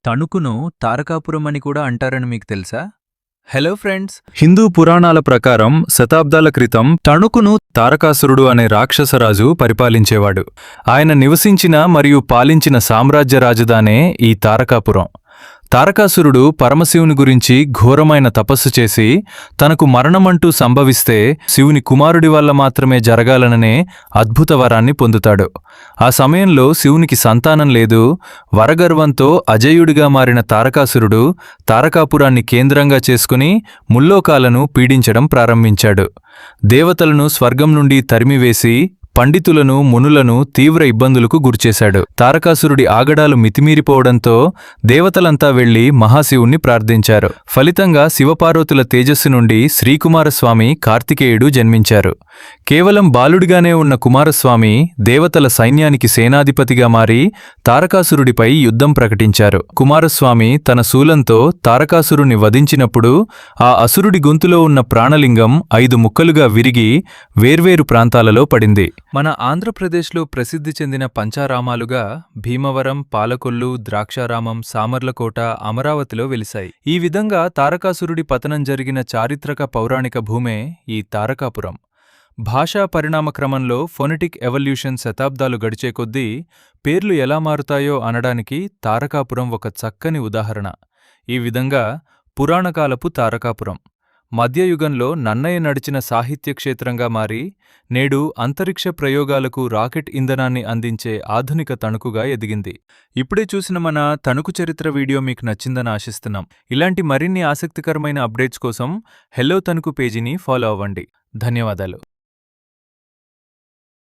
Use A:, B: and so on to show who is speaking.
A: తణుకును తారకాపురం అని కూడా అంటారని మీకు తెలుసా? హలో ఫ్రెండ్స్, హిందూ పురాణాల ప్రకారం శతాబ్దాల క్రితం తణుకును తారకాసురుడు అనే రాక్షసరాజు పరిపాలించేవాడు. ఆయన నివసించిన మరియు పాలించిన సామ్రాజ్య రాజధానే ఈ తారకాపురం. తారకాసురుడు పరమశివుని గురించి ఘోరమైన తపస్సు చేసి తనకు మరణమంటూ సంభవిస్తే శివుని కుమారుడి వల్ల మాత్రమే జరగాలననే అద్భుత వరాన్ని పొందుతాడు. ఆ సమయంలో శివునికి సంతానం లేదు. వరగర్వంతో అజేయుడిగా మారిన తారకాసురుడు తారకాపురాన్ని కేంద్రంగా చేసుకుని ముల్లోకాలను పీడించడం ప్రారంభించాడు. దేవతలను స్వర్గం నుండి తరిమివేసి పండితులను మునులను తీవ్ర ఇబ్బందులకు గురిచేశాడు. తారకాసురుడి ఆగడాలు మితిమీరిపోవడంతో దేవతలంతా వెళ్లి మహాశివుణ్ణి ప్రార్థించారు. ఫలితంగా శివపార్వతుల తేజస్సు నుండి శ్రీకుమారస్వామి కార్తికేయుడు జన్మించారు. కేవలం బాలుడిగానే ఉన్న కుమారస్వామి దేవతల సైన్యానికి సేనాధిపతిగా మారి తారకాసురుడిపై యుద్ధం ప్రకటించారు. కుమారస్వామి తన శూలంతో తారకాసురుణ్ణి వధించినప్పుడు ఆ అసురుడి గొంతులో ఉన్న ప్రాణలింగం 5 ముక్కలుగా విరిగి వేర్వేరు ప్రాంతాలలో పడింది. మన ఆంధ్రప్రదేశ్లో ప్రసిద్ధి చెందిన పంచారామాలుగా భీమవరం, పాలకొల్లు, ద్రాక్షారామం, సామర్లకోట, అమరావతిలో వెలిశాయి. ఈ విధంగా తారకాసురుడి పతనం జరిగిన చారిత్రక పౌరాణిక భూమే ఈ తారకాపురం. భాషా పరిణామ క్రమంలో ఫొనెటిక్ ఎవల్యూషన్ శతాబ్దాలు గడిచే కొద్దీ పేర్లు ఎలా మారుతాయో అనడానికి తారకాపురం ఒక చక్కని ఉదాహరణ. ఈ విధంగా పురాణకాలపు తారకాపురం మధ్యయుగంలో నన్నయ్య నడిచిన సాహిత్య క్షేత్రంగా మారి నేడు అంతరిక్ష ప్రయోగాలకు రాకెట్ ఇంధనాన్ని అందించే ఆధునిక తణుకుగా ఎదిగింది. ఇప్పుడే చూసిన మన తణుకు చరిత్ర వీడియో మీకు నచ్చిందని ఆశిస్తున్నాం. ఇలాంటి మరిన్ని ఆసక్తికరమైన అప్డేట్స్ కోసం హెల్లో తణుకు పేజీని ఫాలో అవ్వండి. ధన్యవాదాలు.